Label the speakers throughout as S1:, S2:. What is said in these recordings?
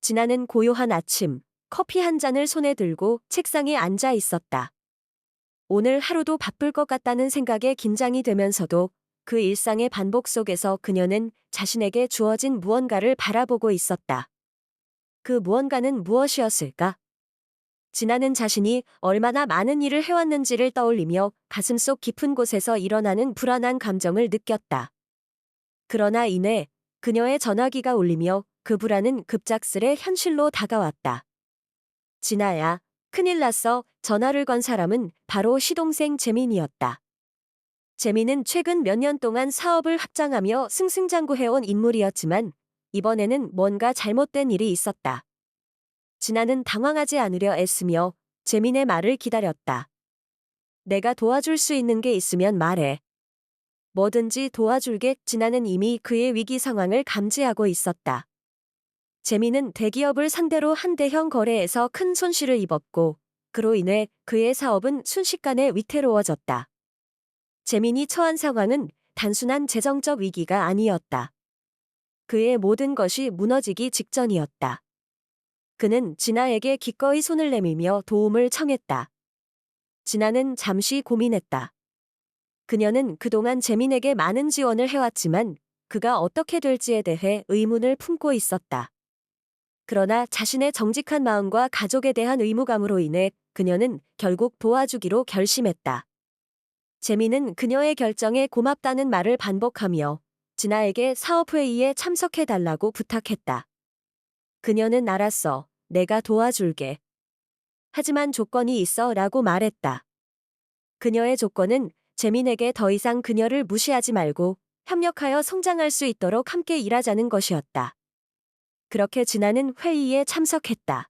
S1: 진아는 고요한 아침, 커피 한 잔을 손에 들고 책상에 앉아 있었다. 오늘 하루도 바쁠 것 같다는 생각에 긴장이 되면서도 그 일상의 반복 속에서 그녀는 자신에게 주어진 무언가를 바라보고 있었다. 그 무언가는 무엇이었을까? 진아는 자신이 얼마나 많은 일을 해왔는지를 떠올리며 가슴속 깊은 곳에서 일어나는 불안한 감정을 느꼈다. 그러나 이내 그녀의 전화기가 울리며 그 불안은 급작스레 현실로 다가왔다. 진아야, 큰일 났어. 전화를 건 사람은 바로 시동생 재민이었다. 재민은 최근 몇 년 동안 사업을 확장하며 승승장구해온 인물이었지만 이번에는 뭔가 잘못된 일이 있었다. 진아는 당황하지 않으려 애쓰며 재민의 말을 기다렸다. 내가 도와줄 수 있는 게 있으면 말해. 뭐든지 도와줄게. 진아는 이미 그의 위기 상황을 감지하고 있었다. 재민은 대기업을 상대로 한 대형 거래에서 큰 손실을 입었고 그로 인해 그의 사업은 순식간에 위태로워졌다. 재민이 처한 상황은 단순한 재정적 위기가 아니었다. 그의 모든 것이 무너지기 직전이었다. 그는 진아에게 기꺼이 손을 내밀며 도움을 청했다. 진아는 잠시 고민했다. 그녀는 그동안 재민에게 많은 지원을 해왔지만 그가 어떻게 될지에 대해 의문을 품고 있었다. 그러나 자신의 정직한 마음과 가족에 대한 의무감으로 인해 그녀는 결국 도와주기로 결심했다. 재민은 그녀의 결정에 고맙다는 말을 반복하며 진아에게 사업회의에 참석해달라고 부탁했다. 그녀는 알았어. 내가 도와줄게. 하지만 조건이 있어 라고 말했다. 그녀의 조건은 재민에게 더 이상 그녀를 무시하지 말고 협력하여 성장할 수 있도록 함께 일하자는 것이었다. 그렇게 진아는 회의에 참석했다.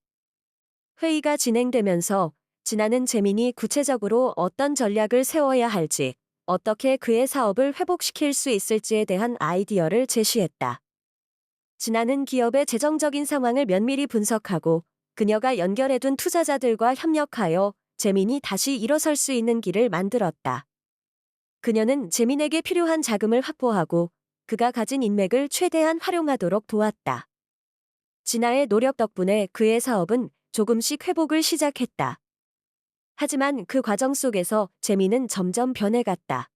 S1: 회의가 진행되면서 진아는 재민이 구체적으로 어떤 전략을 세워야 할지, 어떻게 그의 사업을 회복시킬 수 있을지에 대한 아이디어를 제시했다. 진아는 기업의 재정적인 상황을 면밀히 분석하고 그녀가 연결해둔 투자자들과 협력하여 재민이 다시 일어설 수 있는 길을 만들었다. 그녀는 재민에게 필요한 자금을 확보하고 그가 가진 인맥을 최대한 활용하도록 도왔다. 진아의 노력 덕분에 그의 사업은 조금씩 회복을 시작했다. 하지만 그 과정 속에서 재민은 점점 변해갔다.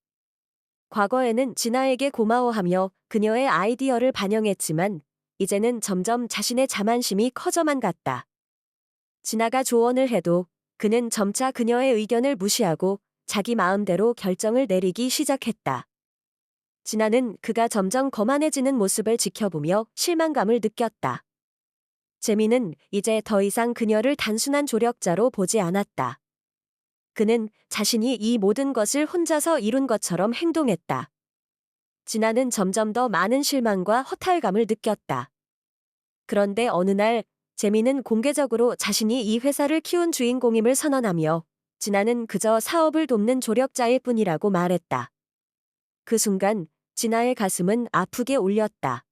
S1: 과거에는 진아에게 고마워하며 그녀의 아이디어를 반영했지만 이제는 점점 자신의 자만심이 커져만 갔다. 진아가 조언을 해도 그는 점차 그녀의 의견을 무시하고 자기 마음대로 결정을 내리기 시작했다. 진아는 그가 점점 거만해지는 모습을 지켜보며 실망감을 느꼈다. 재민은 이제 더 이상 그녀를 단순한 조력자로 보지 않았다. 그는 자신이 이 모든 것을 혼자서 이룬 것처럼 행동했다. 진아는 점점 더 많은 실망과 허탈감을 느꼈다. 그런데 어느 날 재민은 공개적으로 자신이 이 회사를 키운 주인공임을 선언하며 진아는 그저 사업을 돕는 조력자일 뿐이라고 말했다. 그 순간 진아의 가슴은 아프게 울렸다.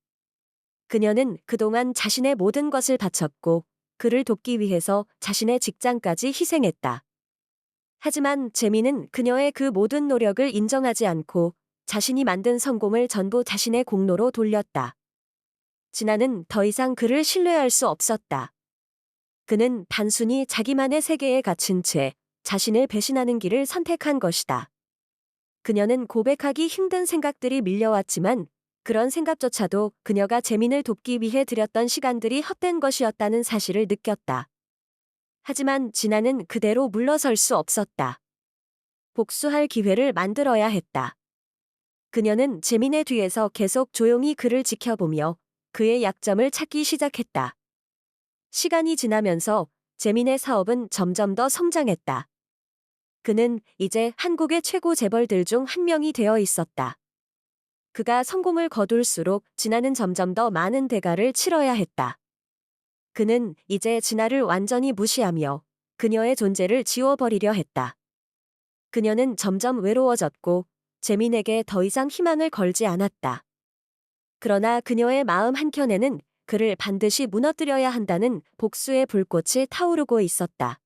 S1: 그녀는 그동안 자신의 모든 것을 바쳤고 그를 돕기 위해서 자신의 직장까지 희생했다. 하지만 재민은 그녀의 그 모든 노력을 인정하지 않고 자신이 만든 성공을 전부 자신의 공로로 돌렸다. 진아는 더 이상 그를 신뢰할 수 없었다. 그는 단순히 자기만의 세계에 갇힌 채 자신을 배신하는 길을 선택한 것이다. 그녀는 고백하기 힘든 생각들이 밀려왔지만 그런 생각조차도 그녀가 재민을 돕기 위해 들였던 시간들이 헛된 것이었다는 사실을 느꼈다. 하지만 진아는 그대로 물러설 수 없었다. 복수할 기회를 만들어야 했다. 그녀는 재민의 뒤에서 계속 조용히 그를 지켜보며 그의 약점을 찾기 시작했다. 시간이 지나면서 재민의 사업은 점점 더 성장했다. 그는 이제 한국의 최고 재벌들 중 한 명이 되어 있었다. 그가 성공을 거둘수록 진아는 점점 더 많은 대가를 치러야 했다. 그는 이제 진아를 완전히 무시하며 그녀의 존재를 지워버리려 했다. 그녀는 점점 외로워졌고 재민에게 더 이상 희망을 걸지 않았다. 그러나 그녀의 마음 한켠에는 그를 반드시 무너뜨려야 한다는 복수의 불꽃이 타오르고 있었다.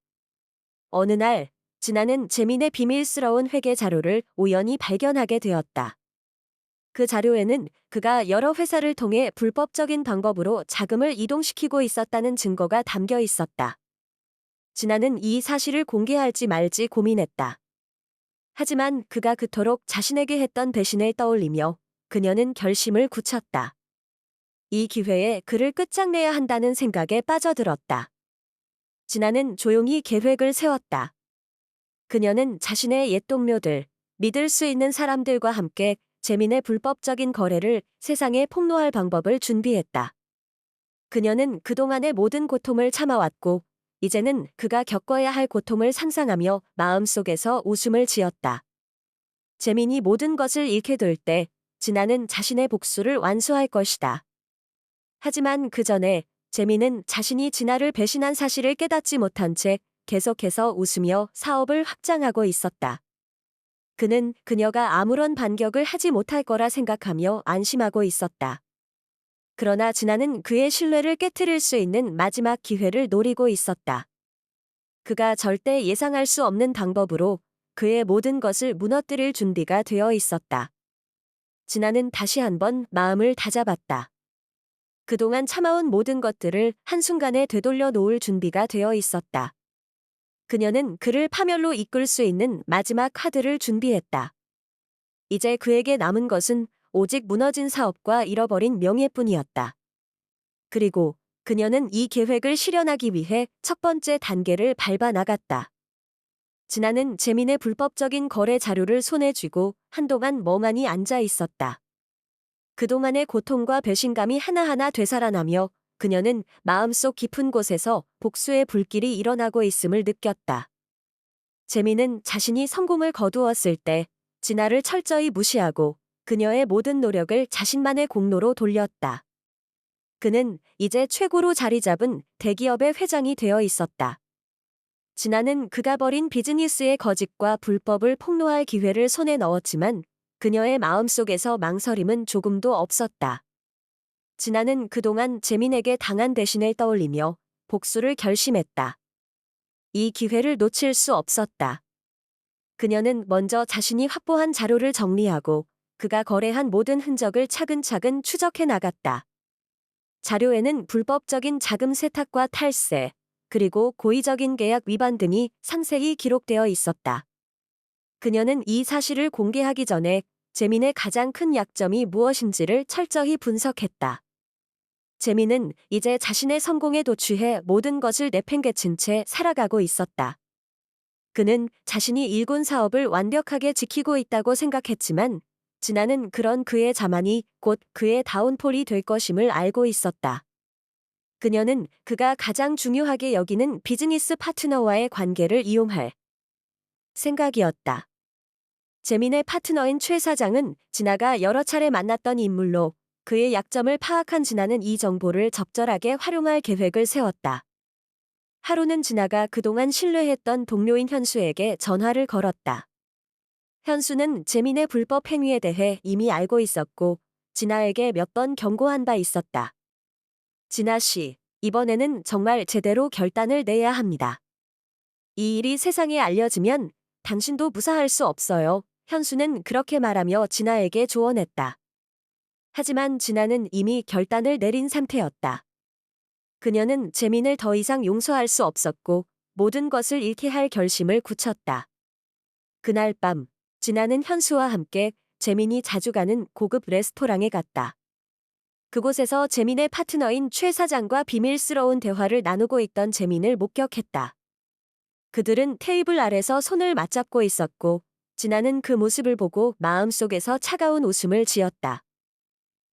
S1: 어느 날 진아는 재민의 비밀스러운 회계 자료를 우연히 발견하게 되었다. 그 자료에는 그가 여러 회사를 통해 불법적인 방법으로 자금을 이동시키고 있었다는 증거가 담겨 있었다. 진아는 이 사실을 공개할지 말지 고민했다. 하지만 그가 그토록 자신에게 했던 배신을 떠올리며 그녀는 결심을 굳혔다. 이 기회에 그를 끝장내야 한다는 생각에 빠져들었다. 진아는 조용히 계획을 세웠다. 그녀는 자신의 옛 동료들, 믿을 수 있는 사람들과 함께 재민의 불법적인 거래를 세상에 폭로할 방법을 준비했다. 그녀는 그동안의 모든 고통을 참아왔고 이제는 그가 겪어야 할 고통을 상상하며 마음속에서 웃음을 지었다. 재민이 모든 것을 잃게 될 때 진아는 자신의 복수를 완수할 것이다. 하지만 그 전에 재민은 자신이 진아를 배신한 사실을 깨닫지 못한 채 계속해서 웃으며 사업을 확장하고 있었다. 그는 그녀가 아무런 반격을 하지 못할 거라 생각하며 안심하고 있었다. 그러나 진아는 그의 신뢰를 깨트릴 수 있는 마지막 기회를 노리고 있었다. 그가 절대 예상할 수 없는 방법으로 그의 모든 것을 무너뜨릴 준비가 되어 있었다. 진아는 다시 한번 마음을 다잡았다. 그동안 참아온 모든 것들을 한순간에 되돌려 놓을 준비가 되어 있었다. 그녀는 그를 파멸로 이끌 수 있는 마지막 카드를 준비했다. 이제 그에게 남은 것은 오직 무너진 사업과 잃어버린 명예뿐이었다. 그리고 그녀는 이 계획을 실현하기 위해 첫 번째 단계를 밟아 나갔다. 진아는 재민의 불법적인 거래 자료를 손에 쥐고 한동안 멍하니 앉아 있었다. 그동안의 고통과 배신감이 하나하나 되살아나며 그녀는 마음속 깊은 곳에서 복수의 불길이 일어나고 있음을 느꼈다. 재민은 자신이 성공을 거두었을 때 진아를 철저히 무시하고 그녀의 모든 노력을 자신만의 공로로 돌렸다. 그는 이제 최고로 자리 잡은 대기업의 회장이 되어 있었다. 진아는 그가 벌인 비즈니스의 거짓과 불법을 폭로할 기회를 손에 넣었지만 그녀의 마음속에서 망설임은 조금도 없었다. 진아는 그동안 재민에게 당한 대신을 떠올리며 복수를 결심했다. 이 기회를 놓칠 수 없었다. 그녀는 먼저 자신이 확보한 자료를 정리하고 그가 거래한 모든 흔적을 차근차근 추적해 나갔다. 자료에는 불법적인 자금 세탁과 탈세, 그리고 고의적인 계약 위반 등이 상세히 기록되어 있었다. 그녀는 이 사실을 공개하기 전에 재민의 가장 큰 약점이 무엇인지를 철저히 분석했다. 재민은 이제 자신의 성공에 도취해 모든 것을 내팽개친 채 살아가고 있었다. 그는 자신이 일군 사업을 완벽하게 지키고 있다고 생각했지만 진아는 그런 그의 자만이 곧 그의 다운폴이 될 것임을 알고 있었다. 그녀는 그가 가장 중요하게 여기는 비즈니스 파트너와의 관계를 이용할 생각이었다. 재민의 파트너인 최 사장은 진아가 여러 차례 만났던 인물로 그의 약점을 파악한 진아는 이 정보를 적절하게 활용할 계획을 세웠다. 하루는 진아가 그동안 신뢰했던 동료인 현수에게 전화를 걸었다. 현수는 재민의 불법 행위에 대해 이미 알고 있었고 진아에게 몇 번 경고한 바 있었다. 진아 씨, 이번에는 정말 제대로 결단을 내야 합니다. 이 일이 세상에 알려지면 당신도 무사할 수 없어요. 현수는 그렇게 말하며 진아에게 조언했다. 하지만 진아는 이미 결단을 내린 상태였다. 그녀는 재민을 더 이상 용서할 수 없었고 모든 것을 잃게 할 결심을 굳혔다. 그날 밤 진아는 현수와 함께 재민이 자주 가는 고급 레스토랑에 갔다. 그곳에서 재민의 파트너인 최 사장과 비밀스러운 대화를 나누고 있던 재민을 목격했다. 그들은 테이블 아래서 손을 맞잡고 있었고 진아는 그 모습을 보고 마음속에서 차가운 웃음을 지었다.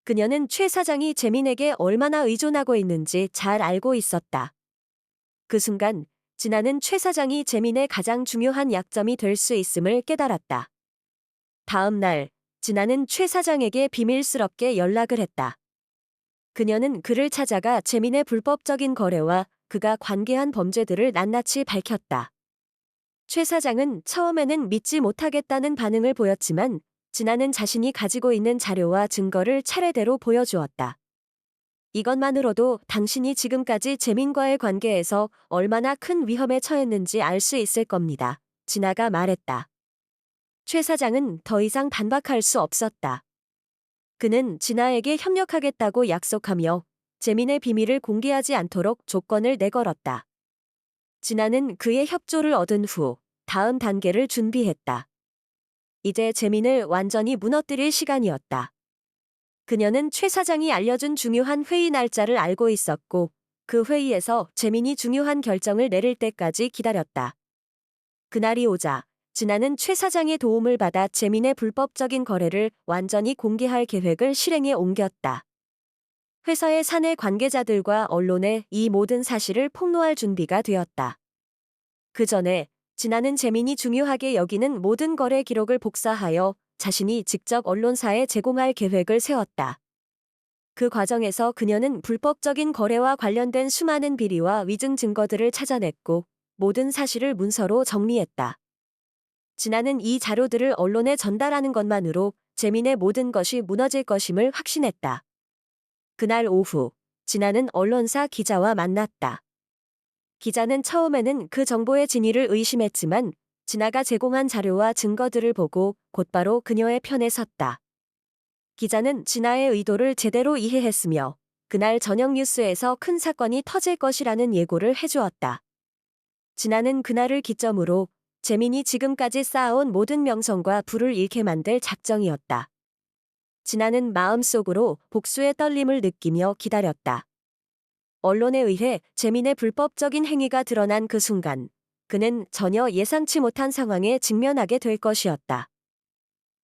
S1: 그녀는 최 사장이 재민에게 얼마나 의존하고 있는지 잘 알고 있었다. 그 순간 진아는 최 사장이 재민의 가장 중요한 약점이 될 수 있음을 깨달았다. 다음 날 진아는 최 사장에게 비밀스럽게 연락을 했다. 그녀는 그를 찾아가 재민의 불법적인 거래와 그가 관계한 범죄들을 낱낱이 밝혔다. 최 사장은 처음에는 믿지 못하겠다는 반응을 보였지만 진아는 자신이 가지고 있는 자료와 증거를 차례대로 보여주었다. 이것만으로도 당신이 지금까지 재민과의 관계에서 얼마나 큰 위험에 처했는지 알 수 있을 겁니다. 진아가 말했다. 최 사장은 더 이상 반박할 수 없었다. 그는 진아에게 협력하겠다고 약속하며 재민의 비밀을 공개하지 않도록 조건을 내걸었다. 진아는 그의 협조를 얻은 후 다음 단계를 준비했다. 이제 재민을 완전히 무너뜨릴 시간이었다. 그녀는 최 사장이 알려준 중요한 회의 날짜를 알고 있었고 그 회의에서 재민이 중요한 결정을 내릴 때까지 기다렸다. 그날이 오자 진아는 최 사장의 도움을 받아 재민의 불법적인 거래를 완전히 공개할 계획을 실행에 옮겼다. 회사의 사내 관계자들과 언론에 이 모든 사실을 폭로할 준비가 되었다. 그 전에 진아는 재민이 중요하게 여기는 모든 거래 기록을 복사하여 자신이 직접 언론사에 제공할 계획을 세웠다. 그 과정에서 그녀는 불법적인 거래와 관련된 수많은 비리와 위증 증거들을 찾아냈고 모든 사실을 문서로 정리했다. 진아는 이 자료들을 언론에 전달하는 것만으로 재민의 모든 것이 무너질 것임을 확신했다. 그날 오후 진아는 언론사 기자와 만났다. 기자는 처음에는 그 정보의 진위를 의심했지만 진아가 제공한 자료와 증거들을 보고 곧바로 그녀의 편에 섰다. 기자는 진아의 의도를 제대로 이해했으며 그날 저녁 뉴스에서 큰 사건이 터질 것이라는 예고를 해주었다. 진아는 그날을 기점으로 재민이 지금까지 쌓아온 모든 명성과 부를 잃게 만들 작정이었다. 진아는 마음속으로 복수의 떨림을 느끼며 기다렸다. 언론에 의해 재민의 불법적인 행위가 드러난 그 순간 그는 전혀 예상치 못한 상황에 직면하게 될 것이었다.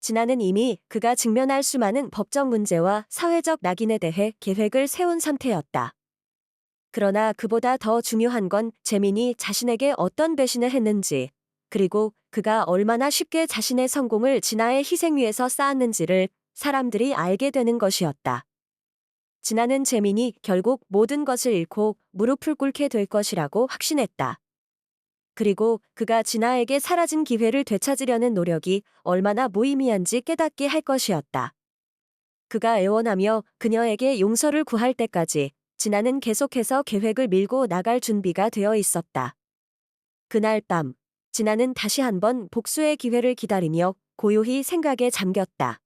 S1: 진아는 이미 그가 직면할 수많은 법적 문제와 사회적 낙인에 대해 계획을 세운 상태였다. 그러나 그보다 더 중요한 건 재민이 자신에게 어떤 배신을 했는지 그리고 그가 얼마나 쉽게 자신의 성공을 진아의 희생 위에서 쌓았는지를 사람들이 알게 되는 것이었다. 진아는 재민이 결국 모든 것을 잃고 무릎을 꿇게 될 것이라고 확신했다. 그리고 그가 진아에게 사라진 기회를 되찾으려는 노력이 얼마나 무의미한지 깨닫게 할 것이었다. 그가 애원하며 그녀에게 용서를 구할 때까지 진아는 계속해서 계획을 밀고 나갈 준비가 되어 있었다. 그날 밤 진아는 다시 한번 복수의 기회를 기다리며 고요히 생각에 잠겼다.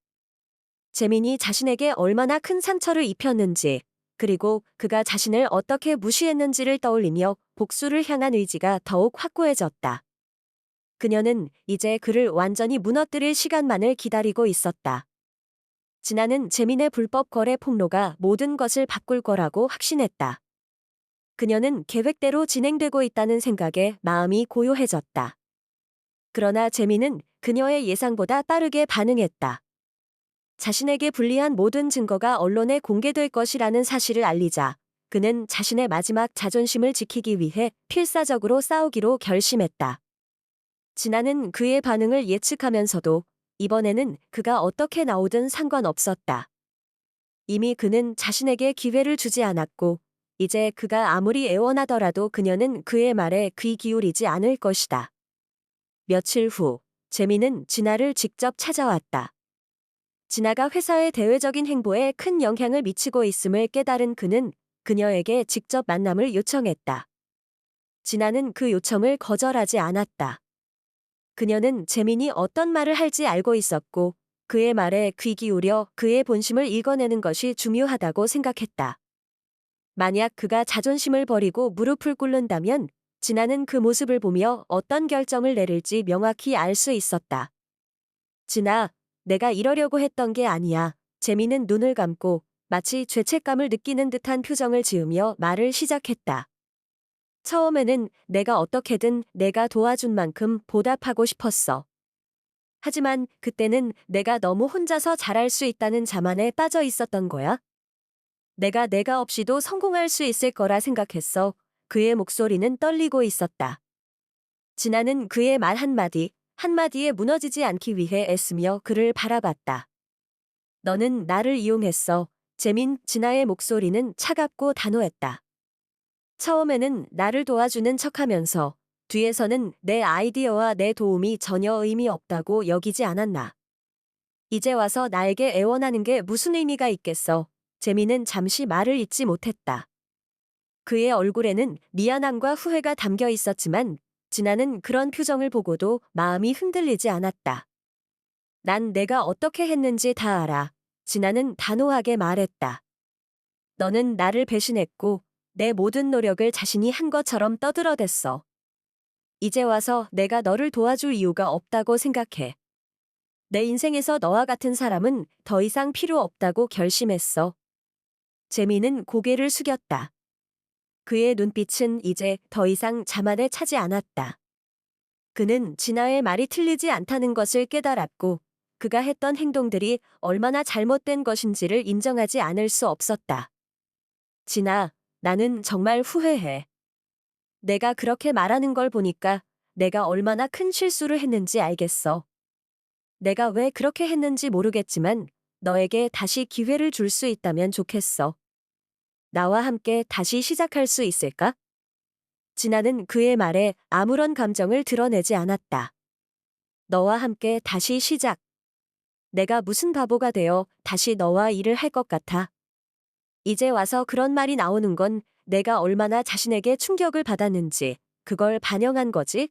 S1: 재민이 자신에게 얼마나 큰 상처를 입혔는지 그리고 그가 자신을 어떻게 무시했는지를 떠올리며 복수를 향한 의지가 더욱 확고해졌다. 그녀는 이제 그를 완전히 무너뜨릴 시간만을 기다리고 있었다. 진아는 재민의 불법 거래 폭로가 모든 것을 바꿀 거라고 확신했다. 그녀는 계획대로 진행되고 있다는 생각에 마음이 고요해졌다. 그러나 재민은 그녀의 예상보다 빠르게 반응했다. 자신에게 불리한 모든 증거가 언론에 공개될 것이라는 사실을 알리자 그는 자신의 마지막 자존심을 지키기 위해 필사적으로 싸우기로 결심했다. 진아는 그의 반응을 예측하면서도 이번에는 그가 어떻게 나오든 상관없었다. 이미 그는 자신에게 기회를 주지 않았고 이제 그가 아무리 애원하더라도 그녀는 그의 말에 귀 기울이지 않을 것이다. 며칠 후 재민은 진아를 직접 찾아왔다. 진아가 회사의 대외적인 행보에 큰 영향을 미치고 있음을 깨달은 그는 그녀에게 직접 만남을 요청했다. 진아는 그 요청을 거절하지 않았다. 그녀는 재민이 어떤 말을 할지 알고 있었고 그의 말에 귀 기울여 그의 본심을 읽어내는 것이 중요하다고 생각했다. 만약 그가 자존심을 버리고 무릎을 꿇는다면 진아는 그 모습을 보며 어떤 결정을 내릴지 명확히 알 수 있었다. 진아, 내가 이러려고 했던 게 아니야. 재민은 눈을 감고 마치 죄책감을 느끼는 듯한 표정을 지으며 말을 시작했다. 처음에는 내가 어떻게든 내가 도와준 만큼 보답하고 싶었어. 하지만 그때는 내가 너무 혼자서 잘할 수 있다는 자만에 빠져 있었던 거야. 내가 없이도 성공할 수 있을 거라 생각했어. 그의 목소리는 떨리고 있었다. 진아는 그의 말 한마디에 무너지지 않기 위해 애쓰며 그를 바라봤다. 너는 나를 이용했어. 진아의 목소리는 차갑고 단호했다. 처음에는 나를 도와주는 척하면서 뒤에서는 내 아이디어와 내 도움이 전혀 의미 없다고 여기지 않았나. 이제 와서 나에게 애원하는 게 무슨 의미가 있겠어. 재민은 잠시 말을 잇지 못했다. 그의 얼굴에는 미안함과 후회가 담겨 있었지만 진아는 그런 표정을 보고도 마음이 흔들리지 않았다. 난 내가 어떻게 했는지 다 알아. 진아는 단호하게 말했다. 너는 나를 배신했고 내 모든 노력을 자신이 한 것처럼 떠들어댔어. 이제 와서 내가 너를 도와줄 이유가 없다고 생각해. 내 인생에서 너와 같은 사람은 더 이상 필요 없다고 결심했어. 재민은 고개를 숙였다. 그의 눈빛은 이제 더 이상 자만에 차지 않았다. 그는 진아의 말이 틀리지 않다는 것을 깨달았고 그가 했던 행동들이 얼마나 잘못된 것인지를 인정하지 않을 수 없었다. 진아, 나는 정말 후회해. 내가 그렇게 말하는 걸 보니까 내가 얼마나 큰 실수를 했는지 알겠어. 내가 왜 그렇게 했는지 모르겠지만 너에게 다시 기회를 줄 수 있다면 좋겠어. 나와 함께 다시 시작할 수 있을까? 진아는 그의 말에 아무런 감정을 드러내지 않았다. 너와 함께 다시 시작. 내가 무슨 바보가 되어 다시 너와 일을 할 것 같아. 이제 와서 그런 말이 나오는 건 내가 얼마나 자신에게 충격을 받았는지 그걸 반영한 거지?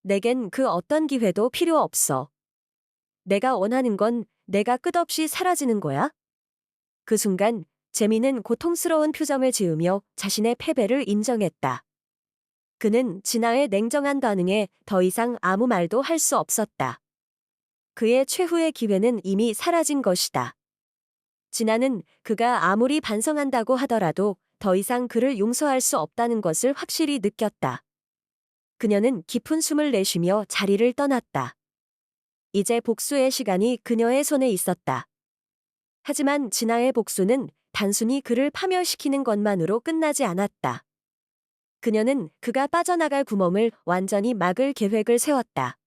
S1: 내겐 그 어떤 기회도 필요 없어. 내가 원하는 건 내가 끝없이 사라지는 거야? 그 순간 재민은 고통스러운 표정을 지으며 자신의 패배를 인정했다. 그는 진아의 냉정한 반응에 더 이상 아무 말도 할 수 없었다. 그의 최후의 기회는 이미 사라진 것이다. 진아는 그가 아무리 반성한다고 하더라도 더 이상 그를 용서할 수 없다는 것을 확실히 느꼈다. 그녀는 깊은 숨을 내쉬며 자리를 떠났다. 이제 복수의 시간이 그녀의 손에 있었다. 하지만 진아의 복수는 단순히 그를 파멸시키는 것만으로 끝나지 않았다. 그녀는 그가 빠져나갈 구멍을 완전히 막을 계획을 세웠다.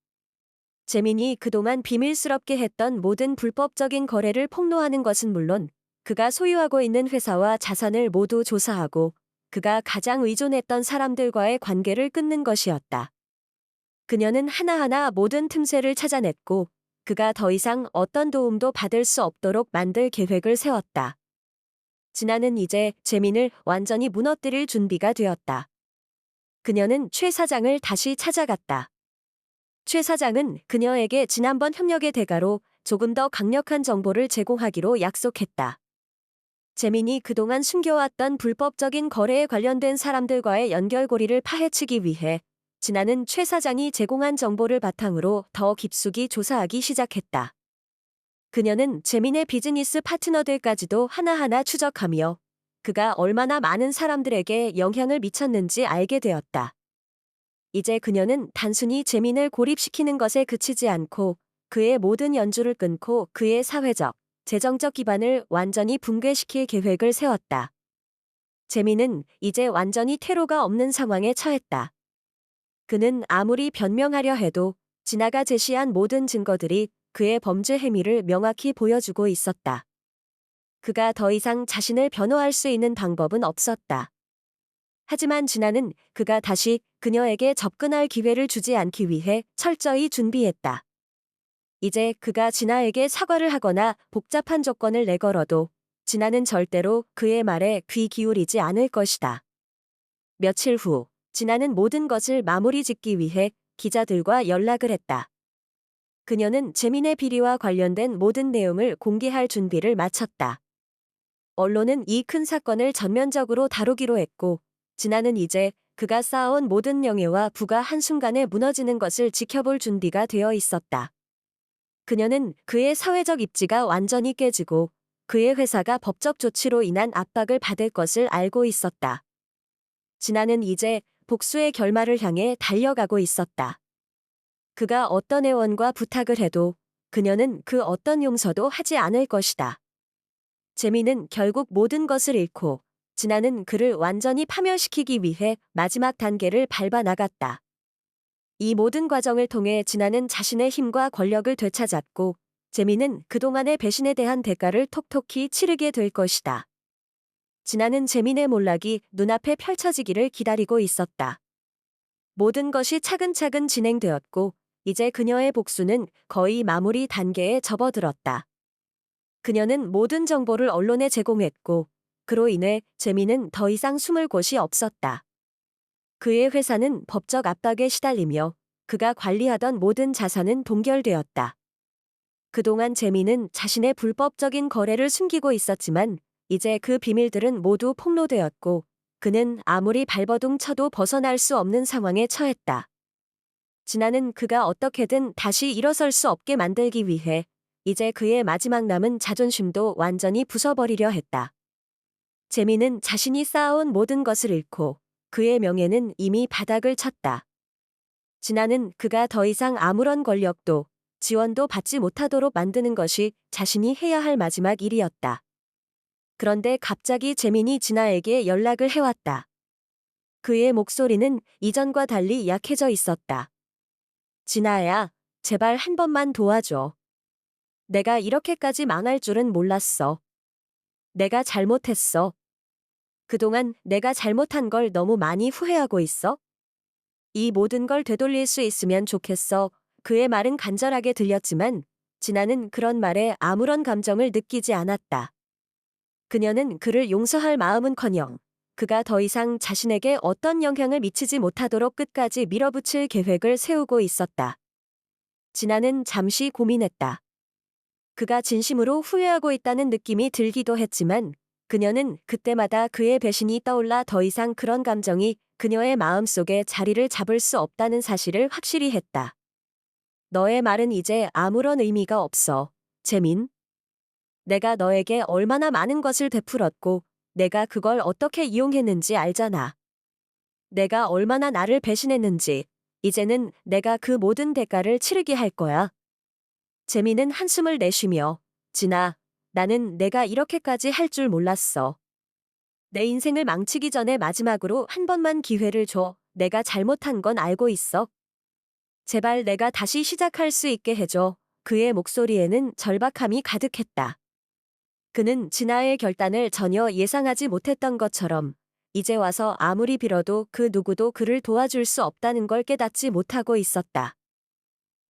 S1: 재민이 그동안 비밀스럽게 했던 모든 불법적인 거래를 폭로하는 것은 물론 그가 소유하고 있는 회사와 자산을 모두 조사하고 그가 가장 의존했던 사람들과의 관계를 끊는 것이었다. 그녀는 하나하나 모든 틈새를 찾아냈고 그가 더 이상 어떤 도움도 받을 수 없도록 만들 계획을 세웠다. 진아는 이제 재민을 완전히 무너뜨릴 준비가 되었다. 그녀는 최 사장을 다시 찾아갔다. 최 사장은 그녀에게 지난번 협력의 대가로 조금 더 강력한 정보를 제공하기로 약속했다. 재민이 그동안 숨겨왔던 불법적인 거래에 관련된 사람들과의 연결고리를 파헤치기 위해 진아는 최 사장이 제공한 정보를 바탕으로 더 깊숙이 조사하기 시작했다. 그녀는 재민의 비즈니스 파트너들까지도 하나하나 추적하며 그가 얼마나 많은 사람들에게 영향을 미쳤는지 알게 되었다. 이제 그녀는 단순히 재민을 고립시키는 것에 그치지 않고 그의 모든 연주를 끊고 그의 사회적, 재정적 기반을 완전히 붕괴시킬 계획을 세웠다. 재민은 이제 완전히 퇴로가 없는 상황에 처했다. 그는 아무리 변명하려 해도 진아가 제시한 모든 증거들이 그의 범죄 행위를 명확히 보여주고 있었다. 그가 더 이상 자신을 변호할 수 있는 방법은 없었다. 하지만 진아는 그가 다시 그녀에게 접근할 기회를 주지 않기 위해 철저히 준비했다. 이제 그가 진아에게 사과를 하거나 복잡한 조건을 내걸어도 진아는 절대로 그의 말에 귀 기울이지 않을 것이다. 며칠 후 진아는 모든 것을 마무리 짓기 위해 기자들과 연락을 했다. 그녀는 재민의 비리와 관련된 모든 내용을 공개할 준비를 마쳤다. 언론은 이 큰 사건을 전면적으로 다루기로 했고 진아는 이제 그가 쌓아온 모든 명예와 부가 한순간에 무너지는 것을 지켜볼 준비가 되어 있었다. 그녀는 그의 사회적 입지가 완전히 깨지고 그의 회사가 법적 조치로 인한 압박을 받을 것을 알고 있었다. 진아는 이제 복수의 결말을 향해 달려가고 있었다. 그가 어떤 애원과 부탁을 해도 그녀는 그 어떤 용서도 하지 않을 것이다. 재민은 결국 모든 것을 잃고 진아는 그를 완전히 파멸시키기 위해 마지막 단계를 밟아 나갔다. 이 모든 과정을 통해 진아는 자신의 힘과 권력을 되찾았고 재민은 그동안의 배신에 대한 대가를 톡톡히 치르게 될 것이다. 진아는 재민의 몰락이 눈앞에 펼쳐지기를 기다리고 있었다. 모든 것이 차근차근 진행되었고 이제 그녀의 복수는 거의 마무리 단계에 접어들었다. 그녀는 모든 정보를 언론에 제공했고 그로 인해 재민은 더 이상 숨을 곳이 없었다. 그의 회사는 법적 압박에 시달리며 그가 관리하던 모든 자산은 동결되었다. 그동안 재민은 자신의 불법적인 거래를 숨기고 있었지만 이제 그 비밀들은 모두 폭로되었고 그는 아무리 발버둥 쳐도 벗어날 수 없는 상황에 처했다. 진아는 그가 어떻게든 다시 일어설 수 없게 만들기 위해 이제 그의 마지막 남은 자존심도 완전히 부숴버리려 했다. 재민은 자신이 쌓아온 모든 것을 잃고 그의 명예는 이미 바닥을 쳤다. 진아는 그가 더 이상 아무런 권력도 지원도 받지 못하도록 만드는 것이 자신이 해야 할 마지막 일이었다. 그런데 갑자기 재민이 진아에게 연락을 해왔다. 그의 목소리는 이전과 달리 약해져 있었다. 진아야, 제발 한 번만 도와줘. 내가 이렇게까지 망할 줄은 몰랐어. 내가 잘못했어. 그동안 내가 잘못한 걸 너무 많이 후회하고 있어. 이 모든 걸 되돌릴 수 있으면 좋겠어. 그의 말은 간절하게 들렸지만 진아는 그런 말에 아무런 감정을 느끼지 않았다. 그녀는 그를 용서할 마음은커녕 그가 더 이상 자신에게 어떤 영향을 미치지 못하도록 끝까지 밀어붙일 계획을 세우고 있었다. 진아는 잠시 고민했다. 그가 진심으로 후회하고 있다는 느낌이 들기도 했지만 그녀는 그때마다 그의 배신이 떠올라 더 이상 그런 감정이 그녀의 마음속에 자리를 잡을 수 없다는 사실을 확실히 했다. 너의 말은 이제 아무런 의미가 없어, 재민. 내가 너에게 얼마나 많은 것을 베풀었고 내가 그걸 어떻게 이용했는지 알잖아. 내가 얼마나 나를 배신했는지 이제는 내가 그 모든 대가를 치르게 할 거야. 재민은 한숨을 내쉬며 진아, 나는 내가 이렇게까지 할 줄 몰랐어. 내 인생을 망치기 전에 마지막으로 한 번만 기회를 줘. 내가 잘못한 건 알고 있어. 제발 내가 다시 시작할 수 있게 해줘. 그의 목소리에는 절박함이 가득했다. 그는 진아의 결단을 전혀 예상하지 못했던 것처럼 이제 와서 아무리 빌어도 그 누구도 그를 도와줄 수 없다는 걸 깨닫지 못하고 있었다.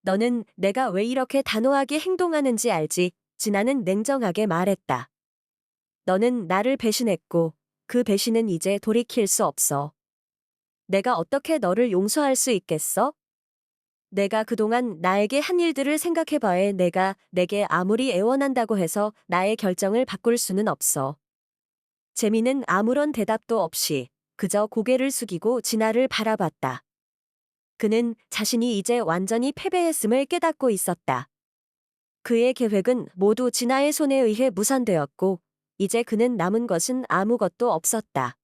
S1: 너는 내가 왜 이렇게 단호하게 행동하는지 알지? 진아는 냉정하게 말했다. 너는 나를 배신했고 그 배신은 이제 돌이킬 수 없어. 내가 어떻게 너를 용서할 수 있겠어? 내가 그동안 나에게 한 일들을 생각해봐야 내게 아무리 애원한다고 해서 나의 결정을 바꿀 수는 없어. 재민은 아무런 대답도 없이 그저 고개를 숙이고 진아를 바라봤다. 그는 자신이 이제 완전히 패배했음을 깨닫고 있었다. 그의 계획은 모두 진아의 손에 의해 무산되었고 이제 그는 남은 것은 아무것도 없었다.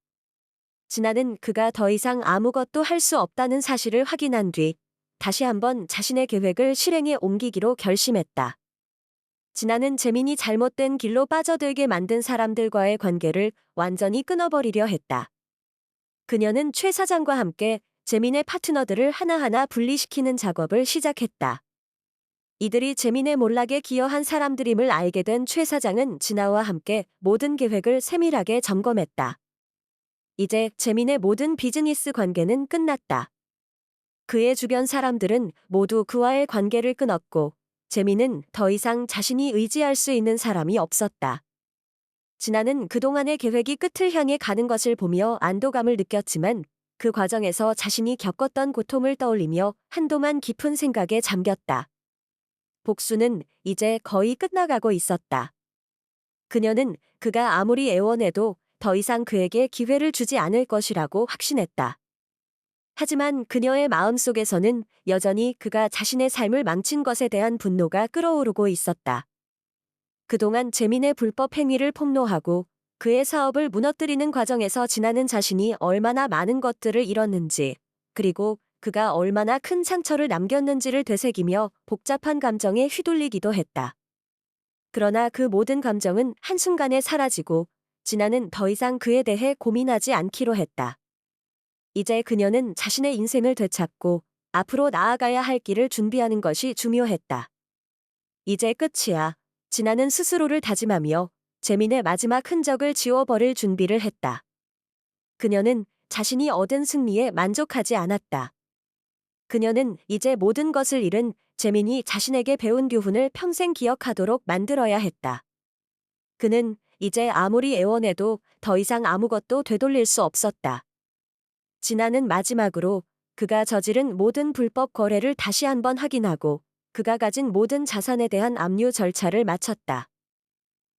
S1: 진아는 그가 더 이상 아무것도 할 수 없다는 사실을 확인한 뒤 다시 한번 자신의 계획을 실행에 옮기기로 결심했다. 진아는 재민이 잘못된 길로 빠져들게 만든 사람들과의 관계를 완전히 끊어버리려 했다. 그녀는 최 사장과 함께 재민의 파트너들을 하나하나 분리시키는 작업을 시작했다. 이들이 재민의 몰락에 기여한 사람들임을 알게 된 최 사장은 진아와 함께 모든 계획을 세밀하게 점검했다. 이제 재민의 모든 비즈니스 관계는 끝났다. 그의 주변 사람들은 모두 그와의 관계를 끊었고 재민은 더 이상 자신이 의지할 수 있는 사람이 없었다. 진아는 그동안의 계획이 끝을 향해 가는 것을 보며 안도감을 느꼈지만 그 과정에서 자신이 겪었던 고통을 떠올리며 한동안 깊은 생각에 잠겼다. 복수는 이제 거의 끝나가고 있었다. 그녀는 그가 아무리 애원해도 더 이상 그에게 기회를 주지 않을 것이라고 확신했다. 하지만 그녀의 마음속에서는 여전히 그가 자신의 삶을 망친 것에 대한 분노가 끓어오르고 있었다. 그동안 재민의 불법 행위를 폭로하고 그의 사업을 무너뜨리는 과정에서 진아는 자신이 얼마나 많은 것들을 잃었는지 그리고 그가 얼마나 큰 상처를 남겼는지를 되새기며 복잡한 감정에 휘둘리기도 했다. 그러나 그 모든 감정은 한순간에 사라지고 진아는 더 이상 그에 대해 고민하지 않기로 했다. 이제 그녀는 자신의 인생을 되찾고 앞으로 나아가야 할 길을 준비하는 것이 중요했다. 이제 끝이야. 진아는 스스로를 다짐하며 재민의 마지막 흔적을 지워버릴 준비를 했다. 그녀는 자신이 얻은 승리에 만족하지 않았다. 그녀는 이제 모든 것을 잃은 재민이 자신에게 배운 교훈을 평생 기억하도록 만들어야 했다. 그는 이제 아무리 애원해도 더 이상 아무것도 되돌릴 수 없었다. 진아는 마지막으로 그가 저지른 모든 불법 거래를 다시 한번 확인하고 그가 가진 모든 자산에 대한 압류 절차를 마쳤다.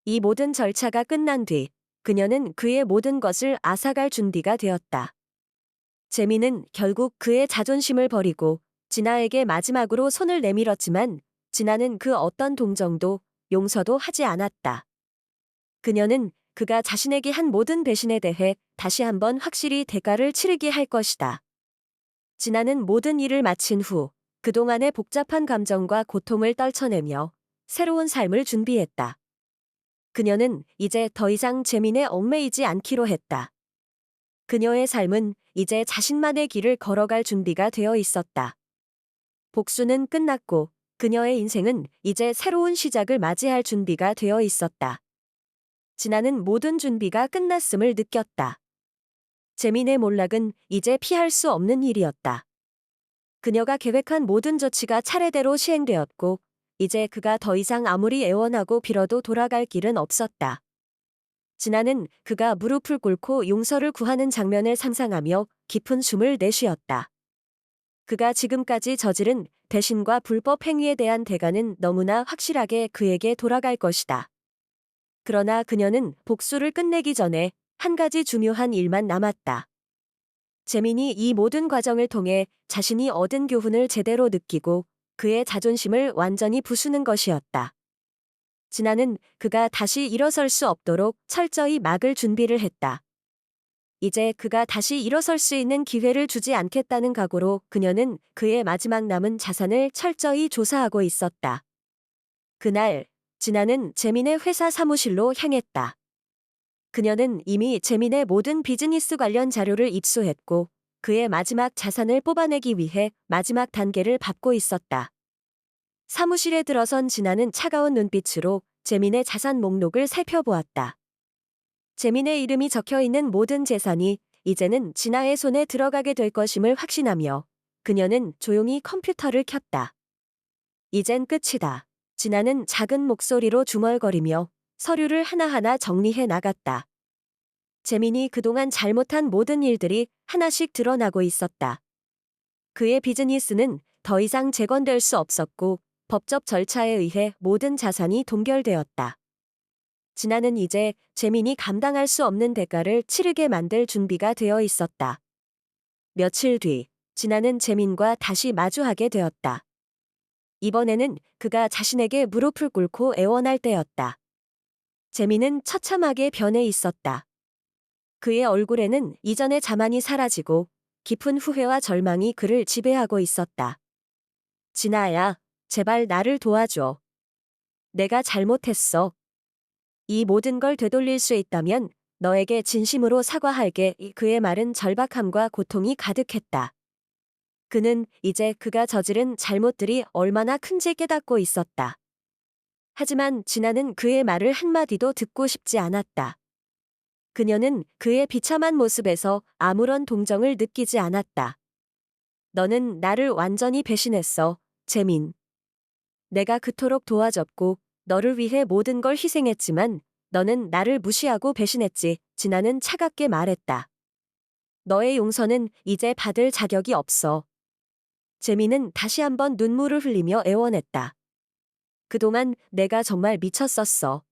S1: 이 모든 절차가 끝난 뒤 그녀는 그의 모든 것을 앗아갈 준비가 되었다. 재민은 결국 그의 자존심을 버리고 진아에게 마지막으로 손을 내밀었지만 진아는 그 어떤 동정도 용서도 하지 않았다. 그녀는 그가 자신에게 한 모든 배신에 대해 다시 한번 확실히 대가를 치르게 할 것이다. 진아는 모든 일을 마친 후 그동안의 복잡한 감정과 고통을 떨쳐내며 새로운 삶을 준비했다. 그녀는 이제 더 이상 재민에 얽매이지 않기로 했다. 그녀의 삶은 이제 자신만의 길을 걸어갈 준비가 되어 있었다. 복수는 끝났고 그녀의 인생은 이제 새로운 시작을 맞이할 준비가 되어 있었다. 진아는 모든 준비가 끝났음을 느꼈다. 재민의 몰락은 이제 피할 수 없는 일이었다. 그녀가 계획한 모든 조치가 차례대로 시행되었고 이제 그가 더 이상 아무리 애원하고 빌어도 돌아갈 길은 없었다. 진아는 그가 무릎을 꿇고 용서를 구하는 장면을 상상하며 깊은 숨을 내쉬었다. 그가 지금까지 저지른 배신과 불법 행위에 대한 대가는 너무나 확실하게 그에게 돌아갈 것이다. 그러나 그녀는 복수를 끝내기 전에 한 가지 중요한 일만 남았다. 재민이 이 모든 과정을 통해 자신이 얻은 교훈을 제대로 느끼고 그의 자존심을 완전히 부수는 것이었다. 진아는 그가 다시 일어설 수 없도록 철저히 막을 준비를 했다. 이제 그가 다시 일어설 수 있는 기회를 주지 않겠다는 각오로 그녀는 그의 마지막 남은 자산을 철저히 조사하고 있었다. 그날 진아는 재민의 회사 사무실로 향했다. 그녀는 이미 재민의 모든 비즈니스 관련 자료를 입수했고 그의 마지막 자산을 뽑아내기 위해 마지막 단계를 밟고 있었다. 사무실에 들어선 진아는 차가운 눈빛으로 재민의 자산 목록을 살펴보았다. 재민의 이름이 적혀있는 모든 재산이 이제는 진아의 손에 들어가게 될 것임을 확신하며 그녀는 조용히 컴퓨터를 켰다. 이젠 끝이다. 진아는 작은 목소리로 중얼거리며 서류를 하나하나 정리해 나갔다. 재민이 그동안 잘못한 모든 일들이 하나씩 드러나고 있었다. 그의 비즈니스는 더 이상 재건될 수 없었고 법적 절차에 의해 모든 자산이 동결되었다. 진아는 이제 재민이 감당할 수 없는 대가를 치르게 만들 준비가 되어 있었다. 며칠 뒤 진아는 재민과 다시 마주하게 되었다. 이번에는 그가 자신에게 무릎을 꿇고 애원할 때였다. 재민은 처참하게 변해 있었다. 그의 얼굴에는 이전의 자만이 사라지고 깊은 후회와 절망이 그를 지배하고 있었다. 진아야, 제발 나를 도와줘. 내가 잘못했어. 이 모든 걸 되돌릴 수 있다면 너에게 진심으로 사과할게. 그의 말은 절박함과 고통이 가득했다. 그는 이제 그가 저지른 잘못들이 얼마나 큰지 깨닫고 있었다. 하지만 진아는 그의 말을 한마디도 듣고 싶지 않았다. 그녀는 그의 비참한 모습에서 아무런 동정을 느끼지 않았다. 너는 나를 완전히 배신했어, 재민. 내가 그토록 도와줬고 너를 위해 모든 걸 희생했지만 너는 나를 무시하고 배신했지. 진아는 차갑게 말했다. 너의 용서는 이제 받을 자격이 없어. 재민은 다시 한번 눈물을 흘리며 애원했다. 그동안 내가 정말 미쳤었어.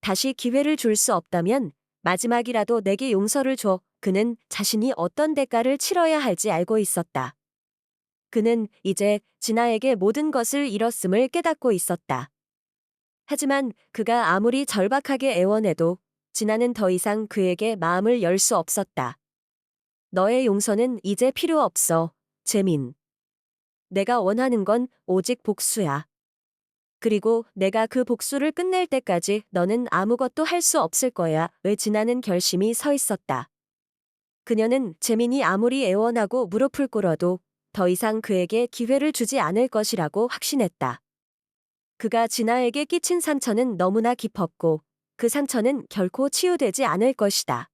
S1: 다시 기회를 줄 수 없다면 마지막이라도 내게 용서를 줘. 그는 자신이 어떤 대가를 치러야 할지 알고 있었다. 그는 이제 진아에게 모든 것을 잃었음을 깨닫고 있었다. 하지만 그가 아무리 절박하게 애원해도 진아는 더 이상 그에게 마음을 열 수 없었다. 너의 용서는 이제 필요 없어, 재민. 내가 원하는 건 오직 복수야. 그리고 내가 그 복수를 끝낼 때까지 너는 아무것도 할 수 없을 거야. 왜 진아는 결심이 서 있었다. 그녀는 재민이 아무리 애원하고 무릎을 꿇어도 더 이상 그에게 기회를 주지 않을 것이라고 확신했다. 그가 진아에게 끼친 상처는 너무나 깊었고 그 상처는 결코 치유되지 않을 것이다.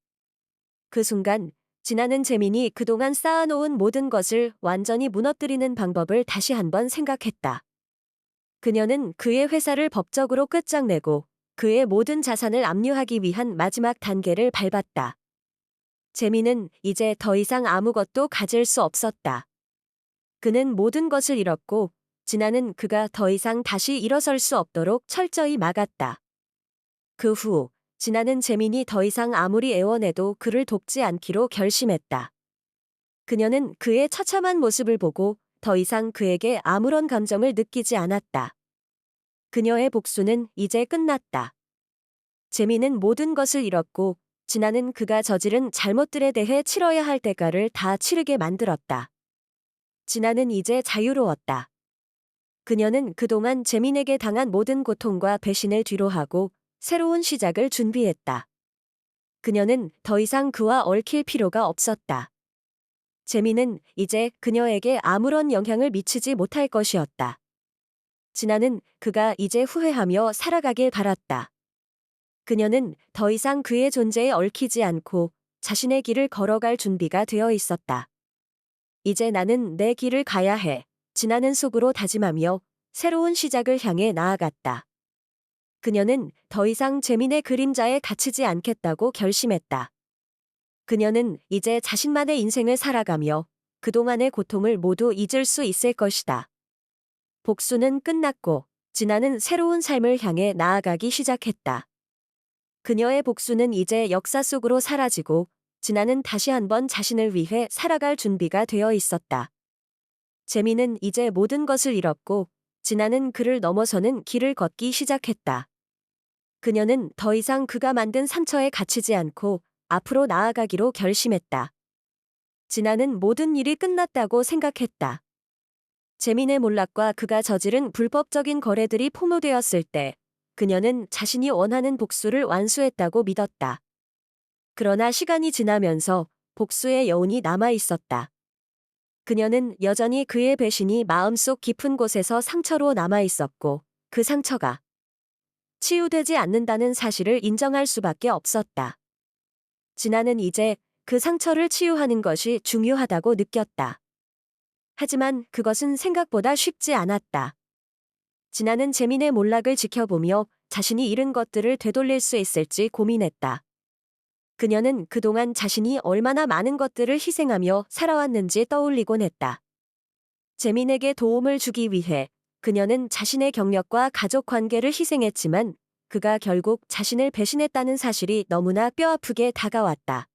S1: 그 순간 진아는 재민이 그동안 쌓아놓은 모든 것을 완전히 무너뜨리는 방법을 다시 한번 생각했다. 그녀는 그의 회사를 법적으로 끝장내고 그의 모든 자산을 압류하기 위한 마지막 단계를 밟았다. 재민은 이제 더 이상 아무것도 가질 수 없었다. 그는 모든 것을 잃었고 진아는 그가 더 이상 다시 일어설 수 없도록 철저히 막았다. 그 후 진아는 재민이 더 이상 아무리 애원해도 그를 돕지 않기로 결심했다. 그녀는 그의 처참한 모습을 보고 더 이상 그에게 아무런 감정을 느끼지 않았다. 그녀의 복수는 이제 끝났다. 재민은 모든 것을 잃었고 진아는 그가 저지른 잘못들에 대해 치러야 할 대가를 다 치르게 만들었다. 진아는 이제 자유로웠다. 그녀는 그동안 재민에게 당한 모든 고통과 배신을 뒤로하고 새로운 시작을 준비했다. 그녀는 더 이상 그와 얽힐 필요가 없었다. 재민은 이제 그녀에게 아무런 영향을 미치지 못할 것이었다. 진아는 그가 이제 후회하며 살아가길 바랐다. 그녀는 더 이상 그의 존재에 얽히지 않고 자신의 길을 걸어갈 준비가 되어 있었다. 이제 나는 내 길을 가야 해. 진아는 속으로 다짐하며 새로운 시작을 향해 나아갔다. 그녀는 더 이상 재민의 그림자에 갇히지 않겠다고 결심했다. 그녀는 이제 자신만의 인생을 살아가며 그동안의 고통을 모두 잊을 수 있을 것이다. 복수는 끝났고 진아는 새로운 삶을 향해 나아가기 시작했다. 그녀의 복수는 이제 역사 속으로 사라지고 진아는 다시 한번 자신을 위해 살아갈 준비가 되어 있었다. 재민은 이제 모든 것을 잃었고 진아는 그를 넘어서는 길을 걷기 시작했다. 그녀는 더 이상 그가 만든 상처에 갇히지 않고 앞으로 나아가기로 결심했다. 진아는 모든 일이 끝났다고 생각했다. 재민의 몰락과 그가 저지른 불법적인 거래들이 폭로되었을 때 그녀는 자신이 원하는 복수를 완수했다고 믿었다. 그러나 시간이 지나면서 복수의 여운이 남아 있었다. 그녀는 여전히 그의 배신이 마음속 깊은 곳에서 상처로 남아 있었고 그 상처가 치유되지 않는다는 사실을 인정할 수밖에 없었다. 진아는 이제 그 상처를 치유하는 것이 중요하다고 느꼈다. 하지만 그것은 생각보다 쉽지 않았다. 진아는 재민의 몰락을 지켜보며 자신이 잃은 것들을 되돌릴 수 있을지 고민했다. 그녀는 그동안 자신이 얼마나 많은 것들을 희생하며 살아왔는지 떠올리곤 했다. 재민에게 도움을 주기 위해 그녀는 자신의 경력과 가족 관계를 희생했지만 그가 결국 자신을 배신했다는 사실이 너무나 뼈아프게 다가왔다.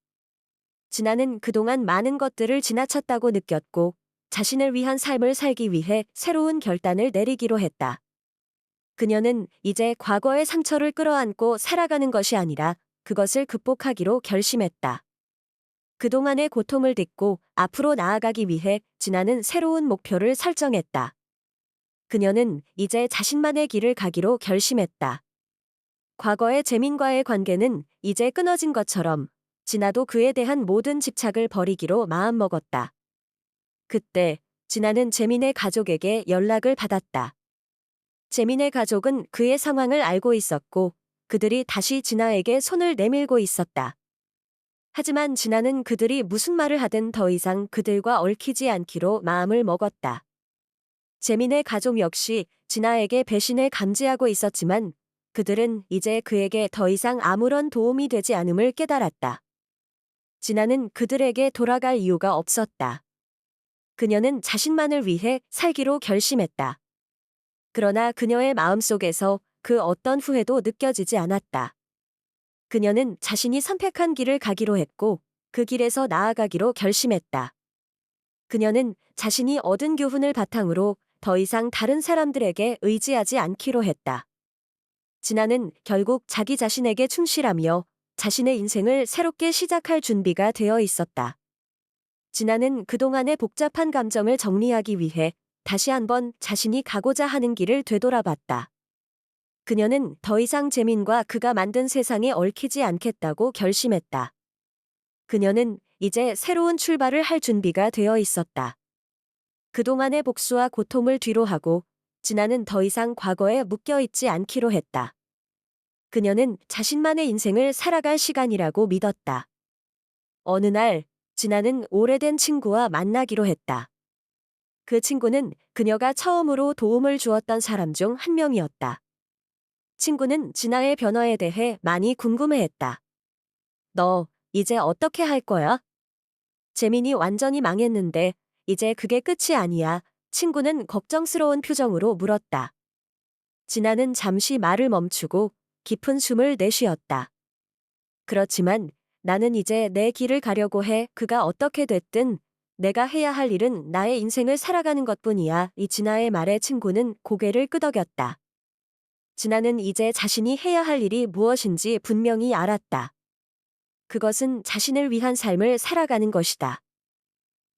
S1: 진아는 그동안 많은 것들을 지나쳤다고 느꼈고 자신을 위한 삶을 살기 위해 새로운 결단을 내리기로 했다. 그녀는 이제 과거의 상처를 끌어안고 살아가는 것이 아니라 그것을 극복하기로 결심했다. 그동안의 고통을 딛고 앞으로 나아가기 위해 진아는 새로운 목표를 설정했다. 그녀는 이제 자신만의 길을 가기로 결심했다. 과거의 재민과의 관계는 이제 끊어진 것처럼 진아도 그에 대한 모든 집착을 버리기로 마음먹었다. 그때 진아는 재민의 가족에게 연락을 받았다. 재민의 가족은 그의 상황을 알고 있었고 그들이 다시 진아에게 손을 내밀고 있었다. 하지만 진아는 그들이 무슨 말을 하든 더 이상 그들과 얽히지 않기로 마음을 먹었다. 재민의 가족 역시 진아에게 배신을 감지하고 있었지만 그들은 이제 그에게 더 이상 아무런 도움이 되지 않음을 깨달았다. 진아는 그들에게 돌아갈 이유가 없었다. 그녀는 자신만을 위해 살기로 결심했다. 그러나 그녀의 마음속에서 그 어떤 후회도 느껴지지 않았다. 그녀는 자신이 선택한 길을 가기로 했고 그 길에서 나아가기로 결심했다. 그녀는 자신이 얻은 교훈을 바탕으로 더 이상 다른 사람들에게 의지하지 않기로 했다. 진아는 결국 자기 자신에게 충실하며 자신의 인생을 새롭게 시작할 준비가 되어 있었다. 진아는 그동안의 복잡한 감정을 정리하기 위해 다시 한번 자신이 가고자 하는 길을 되돌아봤다. 그녀는 더 이상 재민과 그가 만든 세상에 얽히지 않겠다고 결심했다. 그녀는 이제 새로운 출발을 할 준비가 되어 있었다. 그동안의 복수와 고통을 뒤로하고 진아는 더 이상 과거에 묶여있지 않기로 했다. 그녀는 자신만의 인생을 살아갈 시간이라고 믿었다. 어느 날 진아는 오래된 친구와 만나기로 했다. 그 친구는 그녀가 처음으로 도움을 주었던 사람 중 한 명이었다. 친구는 진아의 변화에 대해 많이 궁금해했다. 너 이제 어떻게 할 거야? 재민이 완전히 망했는데 이제 그게 끝이 아니야. 친구는 걱정스러운 표정으로 물었다. 진아는 잠시 말을 멈추고 깊은 숨을 내쉬었다. 그렇지만 나는 이제 내 길을 가려고 해. 그가 어떻게 됐든 내가 해야 할 일은 나의 인생을 살아가는 것뿐이야. 이 진아의 말에 친구는 고개를 끄덕였다. 진아는 이제 자신이 해야 할 일이 무엇인지 분명히 알았다. 그것은 자신을 위한 삶을 살아가는 것이다.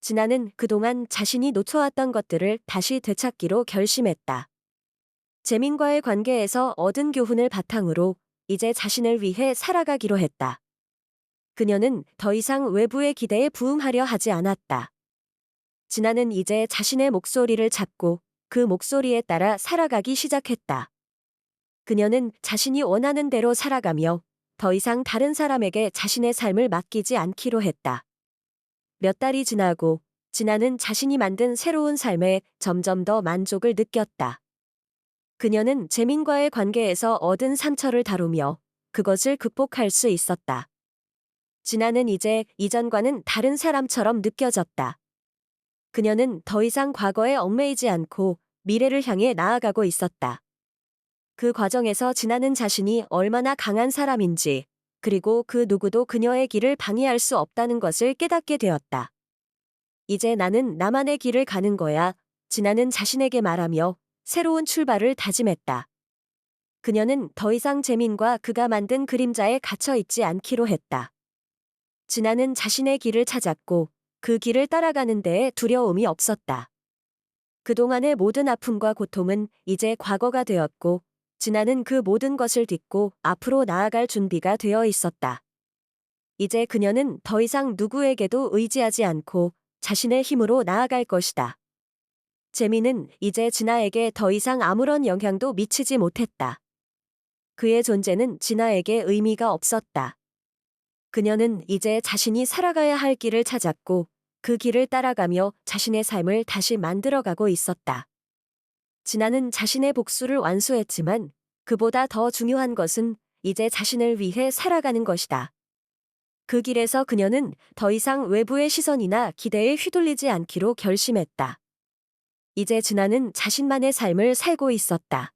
S1: 진아는 그동안 자신이 놓쳐왔던 것들을 다시 되찾기로 결심했다. 재민과의 관계에서 얻은 교훈을 바탕으로 이제 자신을 위해 살아가기로 했다. 그녀는 더 이상 외부의 기대에 부응하려 하지 않았다. 진아는 이제 자신의 목소리를 찾고 그 목소리에 따라 살아가기 시작했다. 그녀는 자신이 원하는 대로 살아가며 더 이상 다른 사람에게 자신의 삶을 맡기지 않기로 했다. 몇 달이 지나고 진아는 자신이 만든 새로운 삶에 점점 더 만족을 느꼈다. 그녀는 재민과의 관계에서 얻은 상처를 다루며 그것을 극복할 수 있었다. 진아는 이제 이전과는 다른 사람처럼 느껴졌다. 그녀는 더 이상 과거에 얽매이지 않고 미래를 향해 나아가고 있었다. 그 과정에서 진아는 자신이 얼마나 강한 사람인지, 그리고 그 누구도 그녀의 길을 방해할 수 없다는 것을 깨닫게 되었다. 이제 나는 나만의 길을 가는 거야. 진아는 자신에게 말하며 새로운 출발을 다짐했다. 그녀는 더 이상 재민과 그가 만든 그림자에 갇혀 있지 않기로 했다. 진아는 자신의 길을 찾았고 그 길을 따라가는 데에 두려움이 없었다. 그동안의 모든 아픔과 고통은 이제 과거가 되었고 진아는 그 모든 것을 딛고 앞으로 나아갈 준비가 되어 있었다. 이제 그녀는 더 이상 누구에게도 의지하지 않고 자신의 힘으로 나아갈 것이다. 재민은 이제 진아에게 더 이상 아무런 영향도 미치지 못했다. 그의 존재는 진아에게 의미가 없었다. 그녀는 이제 자신이 살아가야 할 길을 찾았고 그 길을 따라가며 자신의 삶을 다시 만들어가고 있었다. 진아는 자신의 복수를 완수했지만 그보다 더 중요한 것은 이제 자신을 위해 살아가는 것이다. 그 길에서 그녀는 더 이상 외부의 시선이나 기대에 휘둘리지 않기로 결심했다. 이제 진아는 자신만의 삶을 살고 있었다.